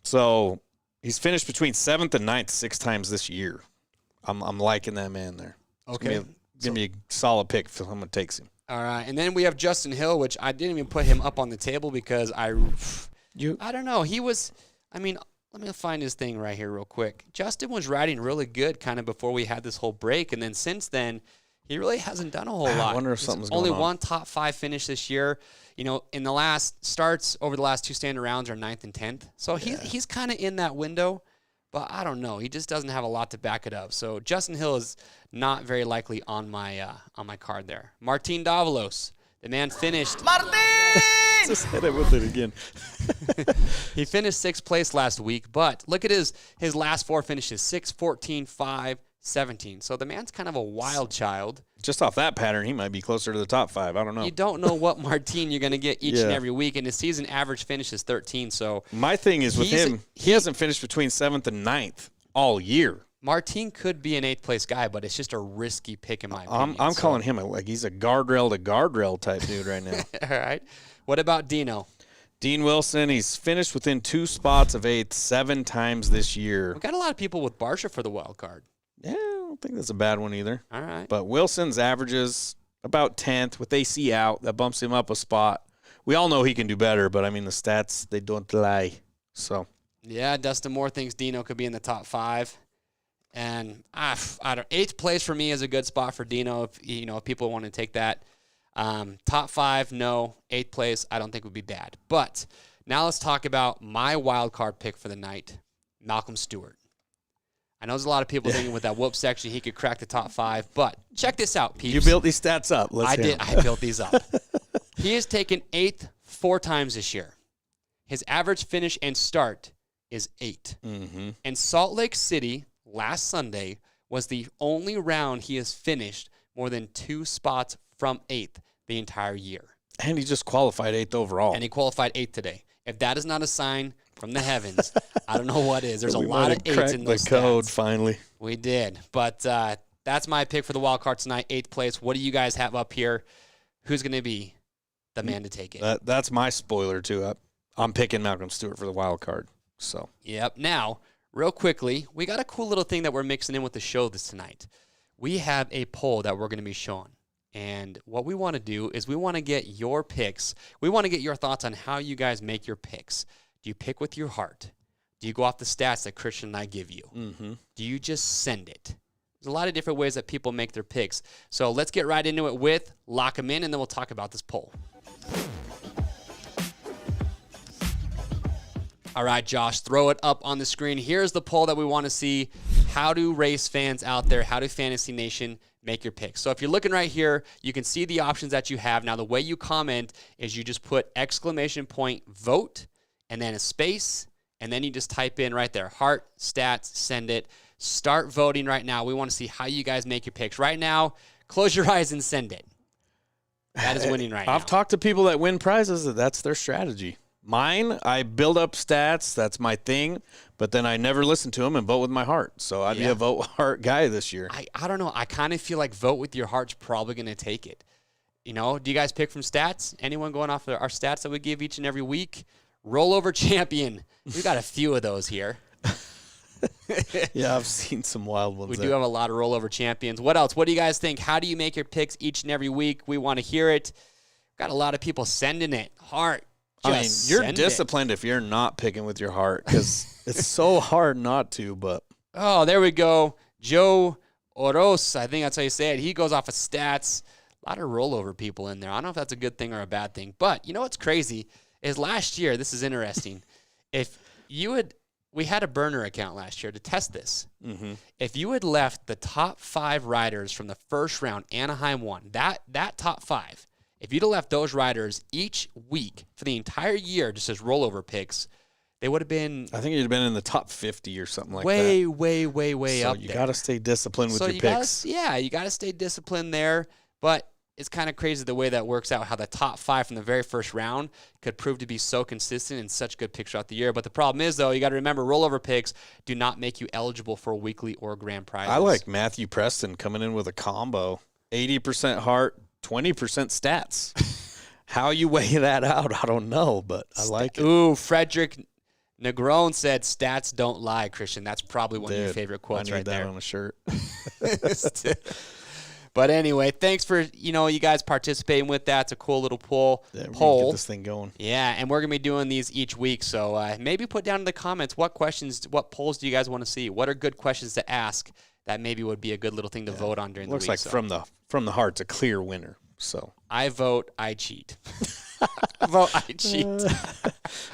So he's finished between 7th and 9th 6 times this year. I'm liking that man there. Okay. It's going to be a solid pick if someone takes him. All right. And then we have Justin Hill, which I didn't even put him up on the table because I don't know. He was, let me find his thing right here real quick. Justin was riding really good kind of before we had this whole break. And then since then, he really hasn't done a whole lot. I wonder if something's going on. Only one top 5 finish this year. You know, in the last starts over the last 2 standard rounds are 9th and 10th. So he's kind of in that window, but I don't know. He just doesn't have a lot to back it up. So Justin Hill is not very likely on my card there. Martin Davalos, the man finished. Martin! Just hit it with it again. He finished 6th place last week, but look at his last 4 finishes: 6, 14, 5, 17. So the man's kind of a wild child. Just off that pattern, he might be closer to the top 5. I don't know. You don't know what Martin you're going to get each and every week, and his season average finish is 13. So my thing is with him, he hasn't finished between 7th and 9th all year. Martin could be an 8th place guy, but it's just a risky pick in my opinion. I'm calling him like he's a guardrail to guardrail type dude right now. All right. What about Dino? Dean Wilson, he's finished within 2 spots of 8th 7 times this year. We got a lot of people with Barsha for the wild card. Yeah, I don't think that's a bad one either. All right. But Wilson's averages about 10th with AC out. That bumps him up a spot. We all know he can do better, but, I mean, the stats, they don't lie. So. Yeah, Dustin Moore thinks Dino could be in the top 5. And I don't. 8th place for me is a good spot for Dino if people want to take that. Top 5, no. 8th place, I don't think would be bad. But now let's talk about my wild card pick for the night, Malcolm Stewart. I know there's a lot of people thinking with that whoop section he could crack the top 5, but check this out, peeps. You built these stats up. I did. I built these up. He has taken 8th 4 times this year. His average finish and start is 8. Mm-hmm. And Salt Lake City last Sunday was the only round he has finished more than 2 spots from 8th the entire year. And he just qualified 8th overall. And he qualified 8th today. If that is not a sign from the heavens, I don't know what is. There's a lot of 8s in those the code stats. Finally. We did. But that's my pick for the wild card tonight, 8th place. What do you guys have up here? Who's going to be the man to take it? That's my spoiler, too. I'm picking Malcolm Stewart for the wild card. So. Yep. Now, real quickly, we got a cool little thing that we're mixing in with the show this tonight. We have a poll that we're going to be showing. And what we want to do is we want to get your picks. We want to get your thoughts on how you guys make your picks. Do you pick with your heart? Do you go off the stats that Christian and I give you? Mm-hmm. Do you just send it? There's a lot of different ways that people make their picks. So let's get right into it with Lock 'em In, and then we'll talk about this poll. All right, Josh, throw it up on the screen. Here's the poll that we want to see. How do race fans out there, how do Fantasy Nation make your picks? So if you're looking right here, you can see the options that you have. Now, the way you comment is you just put exclamation point vote and then a space, and then you just type in right there, heart, stats, send it. Start voting right now. We want to see how you guys make your picks. Right now, close your eyes and send it. That is winning right now. I've talked to people that win prizes. That's their strategy. Mine, I build up stats. That's my thing. But then I never listen to them and vote with my heart. So I'd be a vote heart guy this year. I don't know. I kind of feel like vote with your heart's probably going to take it. You know, do you guys pick from stats? Anyone going off of our stats that we give each and every week? Rollover champion. We got a few of those here. Yeah, I've seen some wild ones. We do have a lot of rollover champions. What else? What do you guys think? How do you make your picks each and every week? We want to hear it. Got a lot of people sending it. Heart. I mean, you're disciplined if you're not picking with your heart because it's so hard not to. But oh, there we go. Joe Oros, I think that's how you say it. He goes off of stats. A lot of rollover people in there. I don't know if that's a good thing or a bad thing. But you know what's crazy is last year, this is interesting. We had a burner account last year to test this. Mm-hmm. If you had left the top 5 riders from the first round, Anaheim won, that top 5, if you'd have left those riders each week for the entire year just as rollover picks, they would have been... I think you'd have been in the top 50 or something like way, that. way so up there. You got to stay disciplined with your picks. You got to stay disciplined there. But it's kind of crazy the way that works out, how the top 5 from the very first round could prove to be so consistent and such good picks throughout the year. But the problem is, though, you got to remember, rollover picks do not make you eligible for weekly or grand prizes. I like Matthew Preston coming in with a combo. 80% heart, 20% stats. How you weigh that out, I don't know, but I like it. Ooh, Frederick Negron said, stats don't lie, Christian. That's probably one of your favorite quotes right there. I need that on a shirt. But anyway, thanks for, you guys participating with that. It's a cool little poll. Yeah, we can get this thing going. Yeah, and we're going to be doing these each week. So maybe put down in the comments what polls do you guys want to see? What are good questions to ask that maybe would be a good little thing to vote on during the week? Looks like from the heart's a clear winner. So I vote I cheat. Vote I cheat.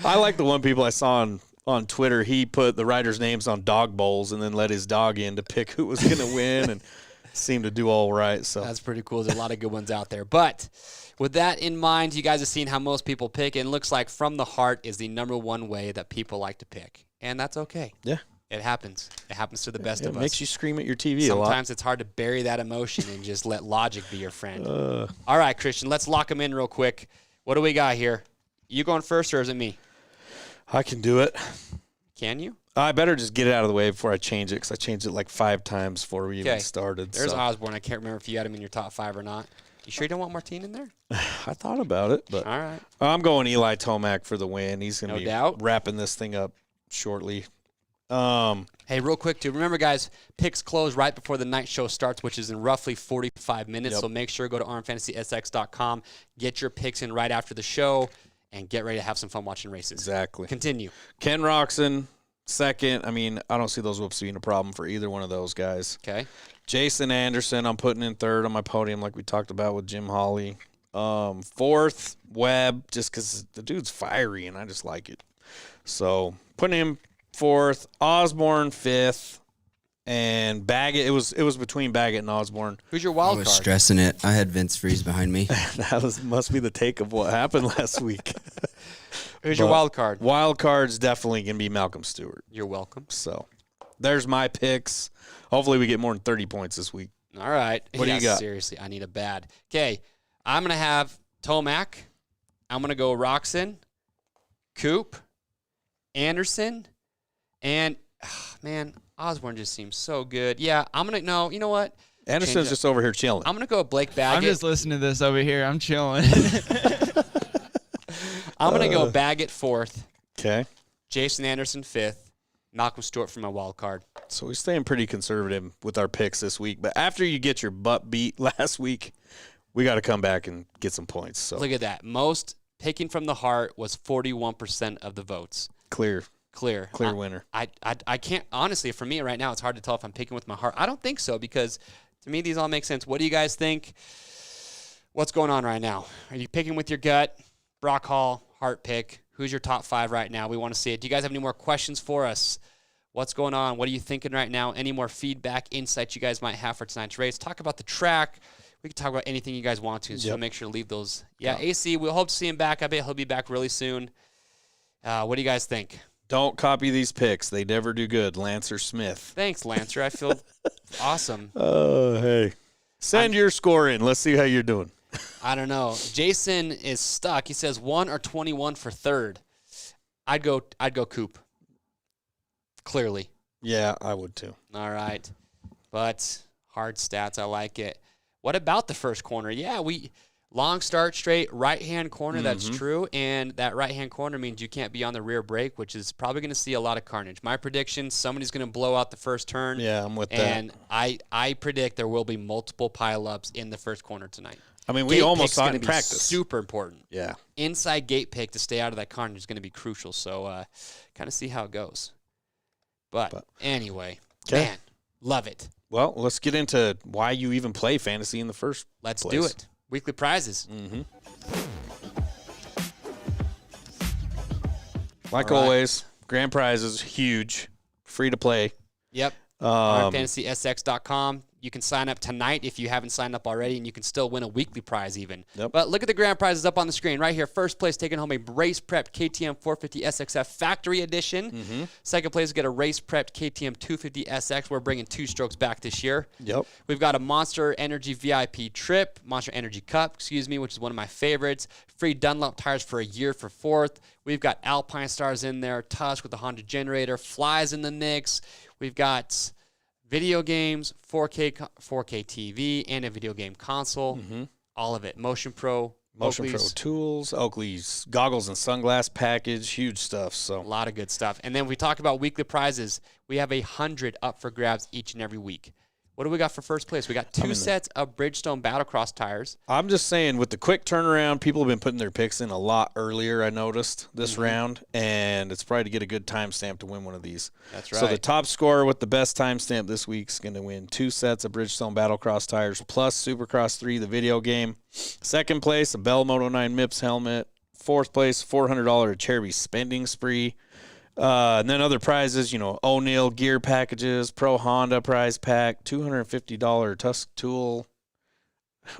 I like the one people I saw on Twitter. He put the riders' names on dog bowls and then let his dog in to pick who was going to win and seemed to do all right. So that's pretty cool. There's a lot of good ones out there. But with that in mind, you guys have seen how most people pick, and it looks like from the heart is the number one way that people like to pick. And that's okay. Yeah. It happens. It happens to the best of us. It makes you scream at your TV a lot. Sometimes it's hard to bury that emotion and just let logic be your friend. All right, Christian, let's lock them in real quick. What do we got here? You going first or is it me? I can do it. Can you? I better just get it out of the way before I change it because I changed it like 5 times before we even started. There's Osborne. I can't remember if you had him in your top 5 or not. You sure you don't want Martin in there? I thought about it, but all right. I'm going Eli Tomac for the win. He's going to be wrapping this thing up shortly. Hey, real quick, too. Remember, guys, picks close right before the night show starts, which is in roughly 45 minutes. Yep. So make sure to go to RMFantasySX.com, get your picks in right after the show, and get ready to have some fun watching races. Exactly. Continue. Ken Roxon, second. I mean, I don't see those whoops being a problem for either one of those guys. Okay. Jason Anderson, I'm putting in third on my podium like we talked about with Jim Holley. Fourth, Webb, just because the dude's fiery, and I just like it. So putting him fourth, Osborne fifth, and Baggett. It was between Baggett and Osborne. Who's your wild card? I was stressing it. I had Vince Freeze behind me. That must be the take of what happened last week. Who's your wild card? Wild card's definitely going to be Malcolm Stewart. You're welcome. So there's my picks. Hopefully we get more than 30 points this week. All right. What do you got? Seriously, I need a bad. Okay, I'm going to have Tomac. I'm going to go Roxon, Coop, Anderson, and, man, Osborne just seems so good. Yeah, I'm going to, no, you know what? Anderson's just over here chilling. I'm going to go Blake Baggett. I'm just listening to this over here. I'm chilling. I'm going to go Baggett fourth. Okay. Jason Anderson fifth. Malcolm Stewart for my wild card. So we're staying pretty conservative with our picks this week. But after you get your butt beat last week, we got to come back and get some points. So look at that. Most picking from the heart was 41% of the votes. Clear winner. I can't, honestly, for me right now, it's hard to tell if I'm picking with my heart. I don't think so, because to me, these all make sense. What do you guys think? What's going on right now? Are you picking with your gut? Brock Hall, heart pick. Who's your top 5 right now? We want to see it. Do you guys have any more questions for us? What's going on? What are you thinking right now? Any more feedback, insights you guys might have for tonight's race? Talk about the track. We can talk about anything you guys want to, so make sure to leave those. Yeah, AC, we'll hope to see him back. I bet he'll be back really soon. What do you guys think? Don't copy these picks. They never do good. Lancer Smith. Thanks, Lancer. I feel awesome. Oh, hey. Send your score in. Let's see how you're doing. I don't know. Jason is stuck. He says 1 or 21 for third. I'd go Coop. Clearly. Yeah, I would too. All right. But hard stats. I like it. What about the first corner? Yeah, long start straight, right-hand corner, that's true. And that right-hand corner means you can't be on the rear brake, which is probably going to see a lot of carnage. My prediction, somebody's going to blow out the first turn. Yeah, I'm with that. And I predict there will be multiple pileups in the first corner tonight. I mean, we almost saw it in practice. Super important. Yeah. Inside gate pick to stay out of that carnage is going to be crucial. So kind of see how it goes. But anyway, man, love it. Well, let's get into why you even play fantasy in the first place. Let's do it. Weekly prizes. Like always, grand prizes, huge, free to play. Yep. RMFantasySX.com. You can sign up tonight if you haven't signed up already, and you can still win a weekly prize even. Yep. But look at the grand prizes up on the screen right here. First place, taking home a race prepped KTM 450 SXF Factory Edition. Second place, get a race prepped KTM 250 SX. We're bringing 2 strokes back this year. Yep. We've got a Monster Energy VIP trip, Monster Energy Cup, which is one of my favorites. Free Dunlop tires for a year for 4th. We've got Alpine Stars in there, Tusk with the Honda generator, Flies in the mix. We've got video games, 4K TV, and a video game console. All of it. Motion Pro tools, Oakley's goggles and sunglass package, huge stuff. So a lot of good stuff. And then we talk about weekly prizes. We have 100 up for grabs each and every week. What do we got for first place? We got 2 sets of Bridgestone Battlecross tires. I'm just saying, with the quick turnaround, people have been putting their picks in a lot earlier, I noticed, this round, and it's probably to get a good timestamp to win one of these. That's right. So the top scorer with the best timestamp this week is going to win 2 sets of Bridgestone Battlecross tires plus Supercross 3, the video game. Second place, a Bell Moto 9 MIPS helmet. Fourth place, $400 Cherry spending spree. And then other prizes, O'Neill gear packages, Pro Honda prize pack, $250 Tusk tool,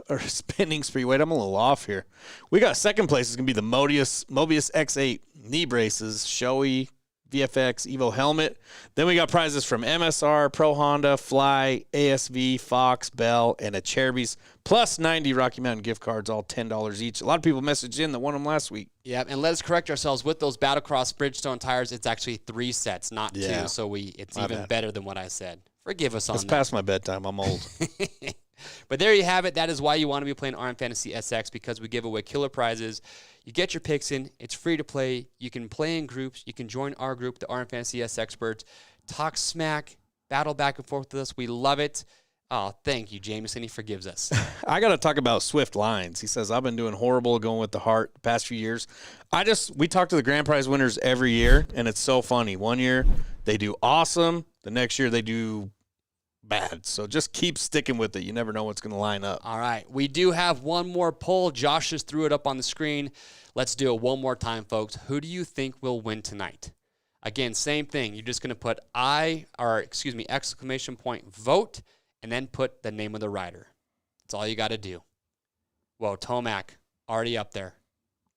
or spending spree. Wait, I'm a little off here. We got second place is going to be the Mobius X8 knee braces, Shoei VFX Evo helmet. Then we got prizes from MSR, Pro Honda, Fly, ASV, Fox, Bell, and a Cherubies, plus 90 Rocky Mountain gift cards, all $10 each. A lot of people messaged in that won them last week. Yeah, and let us correct ourselves. With those Battlecross Bridgestone tires, it's actually 3 sets, not 2. So it's even better than what I said. Forgive us on that. It's past my bedtime. I'm old. But there you have it. That is why you want to be playing RM Fantasy SX, because we give away killer prizes. You get your picks in. It's free to play. You can play in groups. You can join our group, the RM Fantasy SXperts. Talk smack, battle back and forth with us. We love it. Oh, thank you, Jameson. He forgives us. I got to talk about Swift Lines. He says, I've been doing horrible going with the heart the past few years. We talk to the grand prize winners every year, and it's so funny. One year, they do awesome. The next year, they do bad. So just keep sticking with it. You never know what's going to line up. All right. We do have one more poll. Josh just threw it up on the screen. Let's do it one more time, folks. Who do you think will win tonight? Again, same thing. You're just going to put exclamation point vote, and then put the name of the rider. That's all you got to do. Whoa, Tomac, already up there.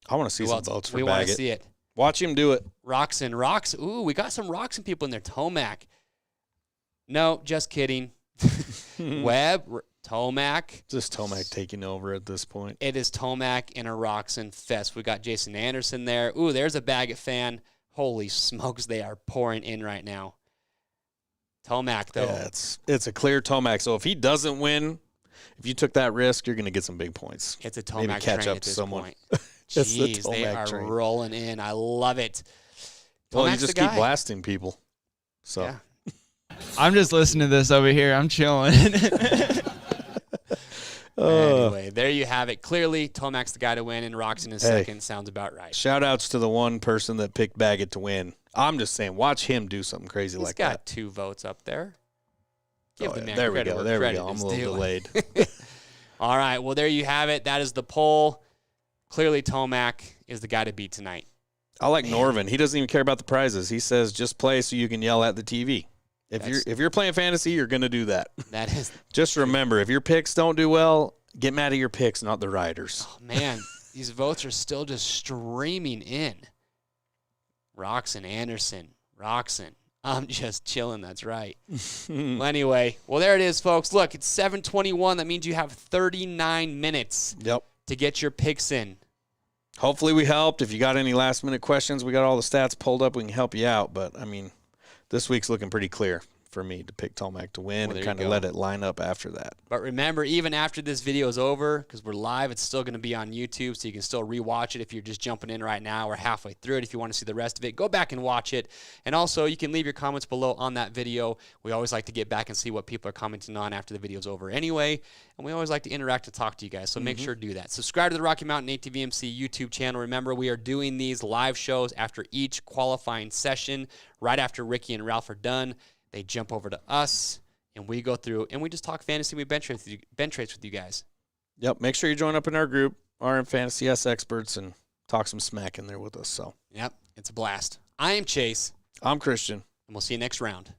I want to see some votes for Baggett. We want to see it. Watch him do it. Roxon. Ooh, we got some Roxon people in there. Tomac. No, just kidding. Webb, Tomac. Just Tomac taking over at this point. It is Tomac in a Roxon fest. We got Jason Anderson there. Ooh, there's a Baggett fan. Holy smokes, they are pouring in right now. Tomac, though. Yeah, it's a clear Tomac. So if he doesn't win, if you took that risk, you're going to get some big points. It's a Tomac Maybe catch train up at to this someone. point. Jeez, they are rolling in. I love it. Well, you Tomac's just keep blasting people. So. Yeah. I'm just listening to this over here. I'm chilling. Anyway, there you have it. Clearly, Tomac's the guy to win, and Roxon in second. Sounds about right. Shout outs to the one person that picked Baggett to win. I'm just saying, watch him do something crazy like that. He's got 2 votes up there. Give the man there we credit go. where There we credit go. I'm is a little due. delayed. All right. Well, there you have it. That is the poll. Clearly, Tomac is the guy to beat tonight. I like Norvin. He doesn't even care about the prizes. He says just play so you can yell at the TV. If you're playing fantasy, you're going to do that. That is. Just remember, if your picks don't do well, get mad at your picks, not the riders. Oh, man. These votes are still just streaming in. Roxon, Anderson, Roxon. I'm just chilling. That's right. Well, anyway, there it is, folks. Look, it's 7:21. That means you have 39 minutes to get your picks in. Hopefully we helped. If you got any last-minute questions, we got all the stats pulled up. We can help you out. But, I mean, this week's looking pretty clear for me to pick Tomac to win and kind of let it line up after that. But remember, even after this video is over, because we're live, it's still going to be on YouTube, so you can still rewatch it if you're just jumping in right now or halfway through it. If you want to see the rest of it, go back and watch it. And also, you can leave your comments below on that video. We always like to get back and see what people are commenting on after the video's over anyway. And we always like to interact and talk to you guys, so make sure to do that. Subscribe to the Rocky Mountain ATVMC YouTube channel. Remember, we are doing these live shows after each qualifying session. Right after Ricky and Ralph are done, they jump over to us, and we go through, and we just talk fantasy. We bench rates with you guys. Yep. Make sure you join up in our group, RMFantasySXperts, and talk some smack in there with us. So. Yep. It's a blast. I am Chase. I'm Christian. And we'll see you next round.